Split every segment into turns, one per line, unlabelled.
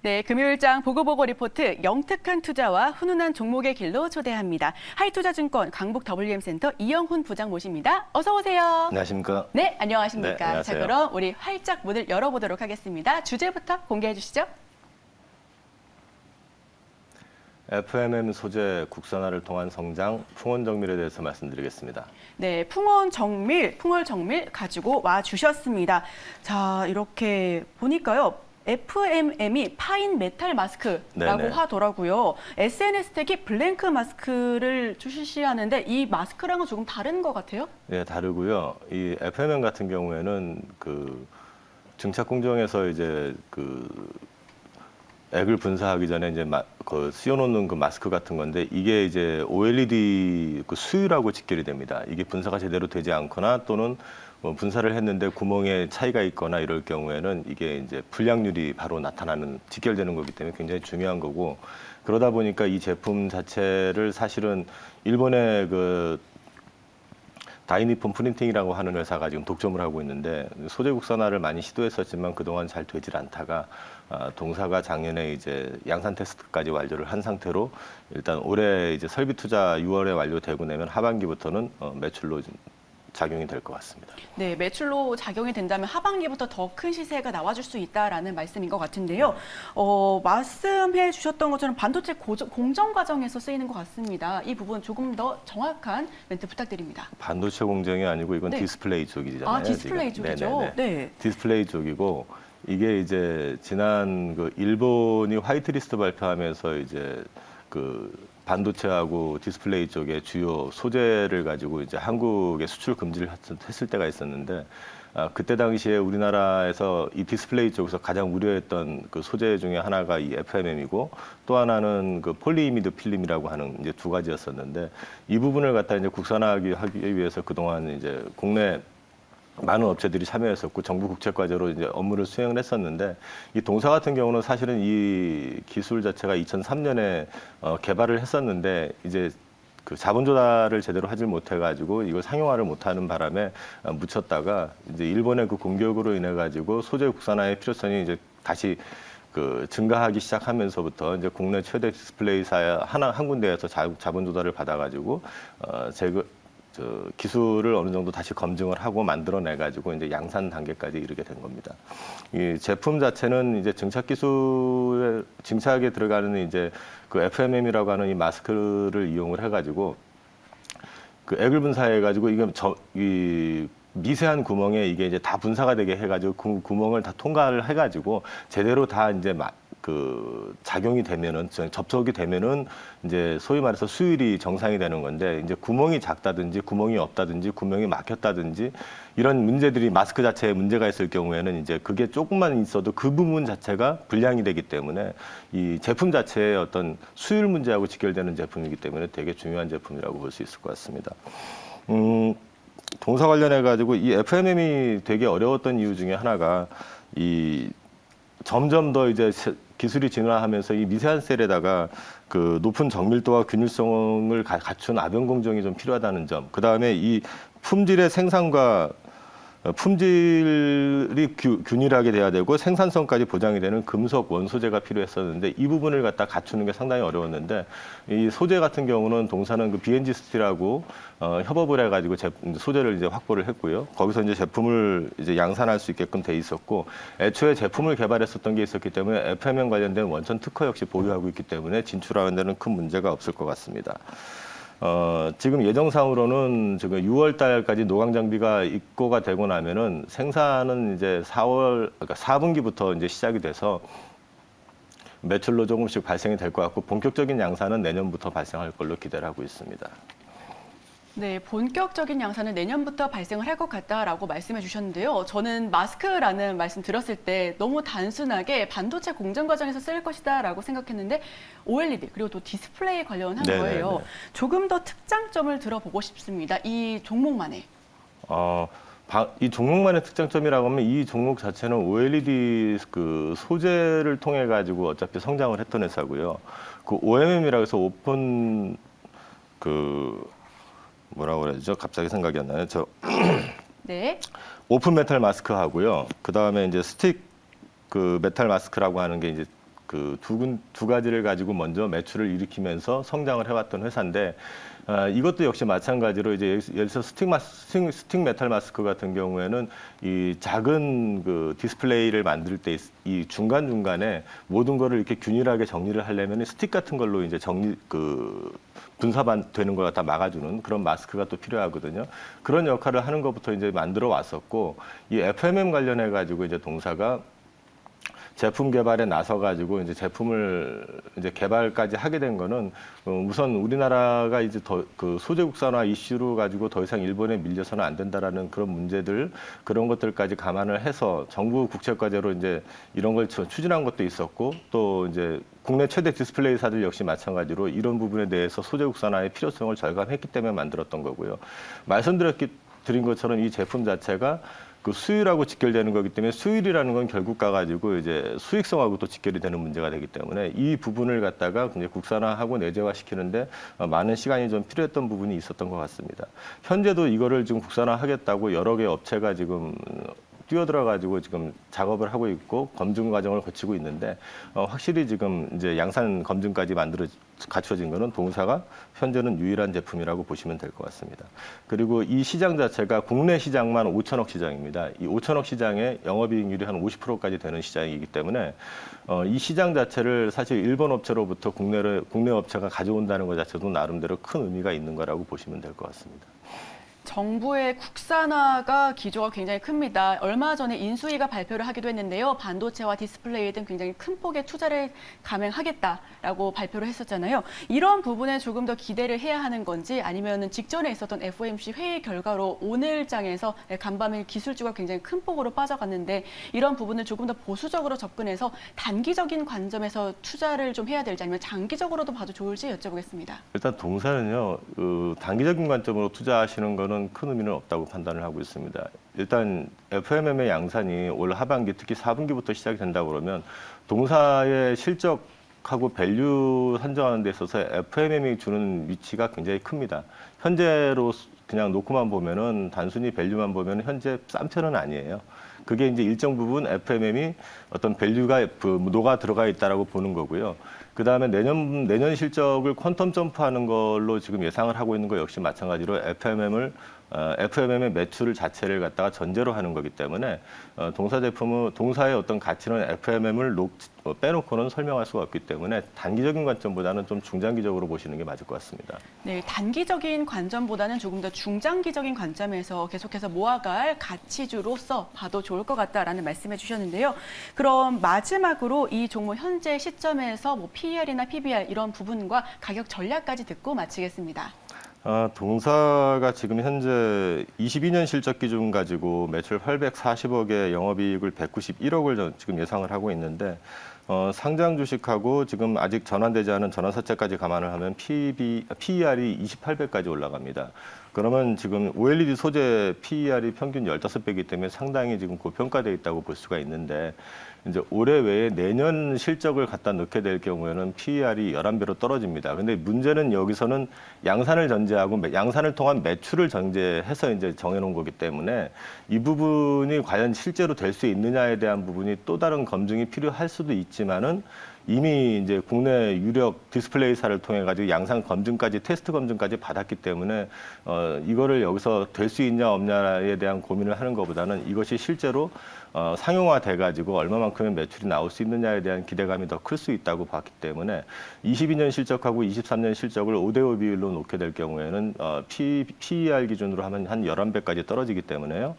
네, 금요일장 보고보고 리포트 영특한 투자와 훈훈한 종목의 길로 초대합니다. 하이투자증권 강북 WM센터 이영훈 부장 모십니다. 어서 오세요.
안녕하십니까?
네, 안녕하십니까?
네, 안녕하세요.
자, 그럼 우리 활짝 문을 열어보도록 하겠습니다. 주제부터 공개해 주시죠.
FMM 소재 국산화를 통한 성장, 풍원정밀에 대해서 말씀드리겠습니다.
네, 풍월정밀 가지고 와 주셨습니다. 자, 이렇게 보니까요. FMM이 파인 메탈 마스크라고
네네.
하더라고요. SNS 택이 블랭크 마스크를 출시하는데 이 마스크랑은 조금 다른 것 같아요?
네, 다르고요. 이 FMM 같은 경우에는 그 증착 공정에서 이제 그 액을 분사하기 전에 이제 씌워놓는 그 마스크 같은 건데 이게 이제 OLED 그 수율하고 직결이 됩니다. 이게 분사가 제대로 되지 않거나 또는 뭐 분사를 했는데 구멍에 차이가 있거나 이럴 경우에는 이게 이제 불량률이 바로 나타나는 직결되는 거기 때문에 굉장히 중요한 거고, 그러다 보니까 이 제품 자체를 사실은 일본의 그 다이니폰 프린팅이라고 하는 회사가 지금 독점을 하고 있는데 소재 국산화를 많이 시도했었지만 그동안 잘 되질 않다가 동사가 작년에 이제 양산 테스트까지 완료를 한 상태로 일단 올해 이제 설비 투자 6월에 완료되고 나면 하반기부터는 매출로 작용이 될 것 같습니다.
네, 매출로 작용이 된다면 하반기부터 더 큰 시세가 나와줄 수 있다라는 말씀인 것 같은데요. 말씀해 주셨던 것처럼 반도체 공정 과정에서 쓰이는 것 같습니다. 이 부분 조금 더 정확한 멘트 부탁드립니다.
반도체 공정이 아니고 이건
네.
디스플레이 쪽이잖아요.
아, 디스플레이
지금.
쪽이죠.
네네네.
네.
디스플레이 쪽이고 이게 이제 지난 그 일본이 화이트리스트 발표하면서 이제 그 반도체하고 디스플레이 쪽의 주요 소재를 가지고 이제 한국에 수출 금지를 했을 때가 있었는데 그때 당시에 우리나라에서 이 디스플레이 쪽에서 가장 우려했던 그 소재 중에 하나가 이 FMM이고 또 하나는 그 폴리이미드 필름이라고 하는 이제 두 가지였었는데 이 부분을 갖다 이제 국산화하기 위해서 그동안 이제 국내 많은 업체들이 참여했었고 정부 국책 과제로 이제 업무를 수행을 했었는데 이 동사 같은 경우는 사실은 이 기술 자체가 2003년에 개발을 했었는데 이제 그 자본 조달을 제대로 하질 못해가지고 이걸 상용화를 못하는 바람에 묻혔다가 이제 일본의 그 공격으로 인해 가지고 소재 국산화의 필요성이 이제 다시 그 증가하기 시작하면서부터 이제 국내 최대 디스플레이사 한 군데에서 자본 조달을 받아가지고 기술을 어느 정도 다시 검증을 하고 만들어내 가지고 이제 양산 단계까지 이르게 된 겁니다. 이 제품 자체는 이제 증착에 들어가는 이제 그 FMM이라고 하는 이 마스크를 이용을 해 가지고 그 액을 분사해 가지고 이 미세한 구멍에 이게 이제 다 분사가 되게 해 가지고 그 구멍을 다 통과를 해 가지고 제대로 다 이제 그 작용이 되면은 접촉이 되면은 이제 소위 말해서 수율이 정상이 되는 건데 이제 구멍이 작다든지 구멍이 없다든지 구멍이 막혔다든지 이런 문제들이 마스크 자체에 문제가 있을 경우에는 이제 그게 조금만 있어도 그 부분 자체가 불량이 되기 때문에 이 제품 자체의 어떤 수율 문제하고 직결되는 제품이기 때문에 되게 중요한 제품이라고 볼 수 있을 것 같습니다. 동사 관련해 가지고 이 FMM이 되게 어려웠던 이유 중에 하나가 이 점점 더 이제 기술이 진화하면서 이 미세한 셀에다가 그 높은 정밀도와 균일성을 갖춘 아변 공정이 좀 필요하다는 점. 그 다음에 이 품질의 생산과 품질이 균일하게 돼야 되고 생산성까지 보장이 되는 금속 원소재가 필요했었는데 이 부분을 갖다 갖추는 게 상당히 어려웠는데 이 소재 같은 경우는 동사는 그 BNG 스틸하고 협업을 해가지고 소재를 이제 확보를 했고요. 거기서 이제 제품을 이제 양산할 수 있게끔 돼 있었고 애초에 제품을 개발했었던 게 있었기 때문에 FMM 관련된 원천 특허 역시 보유하고 있기 때문에 진출하는 데는 큰 문제가 없을 것 같습니다. 지금 예정상으로는 지금 6월 달까지 노광 장비가 입고가 되고 나면은 생산은 이제 그러니까 4분기부터 이제 시작이 돼서 매출로 조금씩 발생이 될 것 같고 본격적인 양산은 내년부터 발생할 걸로 기대를 하고 있습니다.
네, 본격적인 양산은 내년부터 발생을 할 것 같다라고 말씀해 주셨는데요. 저는 마스크라는 말씀 들었을 때 너무 단순하게 반도체 공정 과정에서 쓸 것이다라고 생각했는데 OLED 그리고 또 디스플레이 관련한 거예요. 조금 더 특장점을 들어보고 싶습니다. 이 종목만의.
이 종목만의 특장점이라고 하면 이 종목 자체는 OLED 그 소재를 통해 가지고 어차피 성장을 했던 회사고요. 그 OMM이라고 해서 오픈 뭐라고 그러죠? 갑자기 생각이 안 나요.
네.
오픈 메탈 마스크 하고요. 그 다음에 이제 스틱 그 메탈 마스크라고 하는 게 이제 그 두 가지를 가지고 먼저 매출을 일으키면서 성장을 해왔던 회사인데 이것도 역시 마찬가지로 이제 예를 들어서 스틱 메탈 마스크 같은 경우에는 이 작은 그 디스플레이를 만들 때 이 중간중간에 모든 거를 이렇게 균일하게 정리를 하려면 스틱 같은 걸로 이제 분사반 되는 걸 갖다 막아주는 그런 마스크가 또 필요하거든요. 그런 역할을 하는 것부터 이제 만들어 왔었고, 이 FMM 관련해 가지고 이제 동사가 제품 개발에 나서 가지고 이제 제품을 이제 개발까지 하게 된 거는 우선 우리나라가 이제 더 그 소재 국산화 이슈로 가지고 더 이상 일본에 밀려서는 안 된다라는 그런 문제들, 그런 것들까지 감안을 해서 정부 국책 과제로 이제 이런 걸 추진한 것도 있었고, 또 이제 국내 최대 디스플레이사들 역시 마찬가지로 이런 부분에 대해서 소재 국산화의 필요성을 절감했기 때문에 만들었던 거고요. 드린 것처럼 이 제품 자체가 그 수율하고 직결되는 거기 때문에 수율이라는 건 결국 가가지고 이제 수익성하고 또 직결이 되는 문제가 되기 때문에 이 부분을 갖다가 이제 국산화하고 내재화시키는데 많은 시간이 좀 필요했던 부분이 있었던 것 같습니다. 현재도 이거를 지금 국산화하겠다고 여러 개 업체가 지금 뛰어들어가지고 지금 작업을 하고 있고 검증 과정을 거치고 있는데 확실히 지금 이제 양산 검증까지 갖춰진 거는 동사가 현재는 유일한 제품이라고 보시면 될 것 같습니다. 그리고 이 시장 자체가 국내 시장만 5천억 시장입니다. 이 5천억 시장의 영업이익률이 한 50%까지 되는 시장이기 때문에 이 시장 자체를 사실 일본 업체로부터 국내 업체가 가져온다는 것 자체도 나름대로 큰 의미가 있는 거라고 보시면 될 것 같습니다.
정부의 국산화가 기조가 굉장히 큽니다. 얼마 전에 인수위가 발표를 하기도 했는데요. 반도체와 디스플레이 등 굉장히 큰 폭의 투자를 감행하겠다라고 발표를 했었잖아요. 이런 부분에 조금 더 기대를 해야 하는 건지, 아니면 직전에 있었던 FOMC 회의 결과로 오늘장에서 간밤에 기술주가 굉장히 큰 폭으로 빠져갔는데, 이런 부분을 조금 더 보수적으로 접근해서 단기적인 관점에서 투자를 좀 해야 될지, 아니면 장기적으로도 봐도 좋을지 여쭤보겠습니다.
일단 동사는요, 단기적인 관점으로 투자하시는 거는 큰 의미는 없다고 판단을 하고 있습니다. 일단 FMM의 양산이 올 하반기, 특히 4분기부터 시작이 된다고 그러면 동사의 실적하고 밸류 산정하는 데 있어서 FMM이 주는 위치가 굉장히 큽니다. 현재로 그냥 놓고만 보면은, 단순히 밸류만 보면 현재 싼 편은 아니에요. 그게 이제 일정 부분 FMM이 어떤 밸류가 녹아 들어가 있다라고 보는 거고요. 그 다음에 내년 실적을 퀀텀 점프하는 걸로 지금 예상을 하고 있는 거 역시 마찬가지로 FMM의 매출 자체를 갖다가 전제로 하는 거기 때문에 동사의 어떤 가치는 FMM을 빼놓고는 설명할 수가 없기 때문에 단기적인 관점보다는 좀 중장기적으로 보시는 게 맞을 것 같습니다.
네, 단기적인 관점보다는 조금 더 중장기적인 관점에서 계속해서 모아갈 가치주로서 봐도 좋을 것 같다라는 말씀해 주셨는데요. 그럼 마지막으로 이 종목 현재 시점에서 뭐 PER이나 PBR 이런 부분과 가격 전략까지 듣고 마치겠습니다.
동사가 지금 현재 22년 실적 기준 가지고 매출 840억에 영업이익을 191억을 지금 예상을 하고 있는데, 상장 주식하고 지금 아직 전환되지 않은 전환사채까지 감안을 하면 PER이 28배까지 올라갑니다. 그러면 지금 OLED 소재 PER이 평균 15배이기 때문에 상당히 지금 고평가되어 있다고 볼 수가 있는데, 이제 올해 외에 내년 실적을 갖다 넣게 될 경우에는 PER이 11배로 떨어집니다. 근데 문제는 여기서는 양산을 전제하고 양산을 통한 매출을 전제해서 이제 정해놓은 거기 때문에 이 부분이 과연 실제로 될 수 있느냐에 대한 부분이 또 다른 검증이 필요할 수도 있지만은, 이미 이제 국내 유력 디스플레이사를 통해 가지고 양산 검증까지, 테스트 검증까지 받았기 때문에 이거를 여기서 될 수 있냐 없냐에 대한 고민을 하는 것보다는 이것이 실제로 상용화돼 가지고 얼마만큼의 매출이 나올 수 있느냐에 대한 기대감이 더 클 수 있다고 봤기 때문에 22년 실적하고 23년 실적을 5대5 비율로 놓게 될 경우에는 PER 기준으로 하면 한 11배까지 떨어지기 때문에요.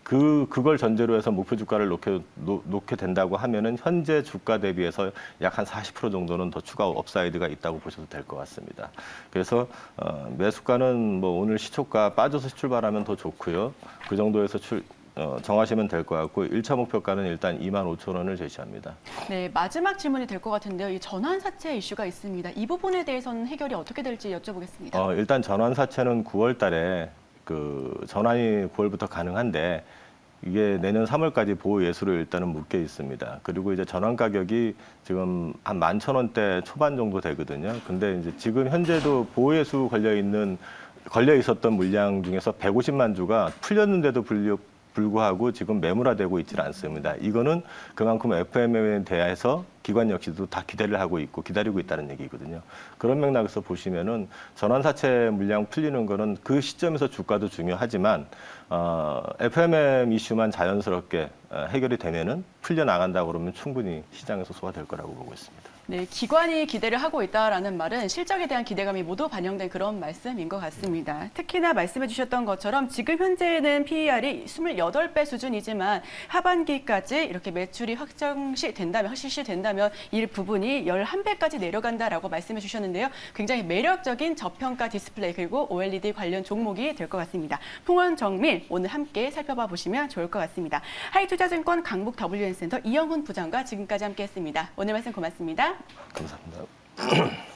그걸 전제로 해서 목표 주가를 놓게 된다고 하면은 현재 주가 대비해서 약 한 40% 정도는 더 추가 업사이드가 있다고 보셔도 될 것 같습니다. 그래서 매수가는 뭐 오늘 시초가 빠져서 출발하면 더 좋고요. 그 정도에서 정하시면 될 것 같고, 1차 목표가는 일단 25,000원을 제시합니다.
네, 마지막 질문이 될 것 같은데요. 이 전환사채 이슈가 있습니다. 이 부분에 대해서는 해결이 어떻게 될지 여쭤보겠습니다.
일단 전환사채는 9월 달에 전환이 9월부터 가능한데, 이게 내년 3월까지 보호 예수로 일단은 묶여 있습니다. 그리고 이제 전환 가격이 지금 한 11,000원대 초반 정도 되거든요. 근데 이제 지금 현재도 보호 예수 걸려 있었던 물량 중에서 150만 주가 풀렸는데도 불구하고 지금 매몰화되고 있지 않습니다. 이거는 그만큼 FMM에 대해서 기관 역시도 다 기대를 하고 있고 기다리고 있다는 얘기거든요. 그런 맥락에서 보시면은 전환사채 물량 풀리는 거는 그 시점에서 주가도 중요하지만 FMM 이슈만 자연스럽게 해결이 되면은 풀려 나간다 그러면 충분히 시장에서 소화될 거라고 보고 있습니다.
네, 기관이 기대를 하고 있다라는 말은 실적에 대한 기대감이 모두 반영된 그런 말씀인 것 같습니다. 특히나 말씀해 주셨던 것처럼 지금 현재는 PER이 28배 수준이지만 하반기까지 이렇게 매출이 확실시 된다면 이 부분이 11배까지 내려간다라고 말씀해 주셨는데요. 굉장히 매력적인 저평가 디스플레이 그리고 OLED 관련 종목이 될 것 같습니다. 풍원 정밀 오늘 함께 살펴봐 보시면 좋을 것 같습니다. 하이투자증권 강북 WN센터 이영훈 부장과 지금까지 함께했습니다. 오늘 말씀 고맙습니다.
감사합니다.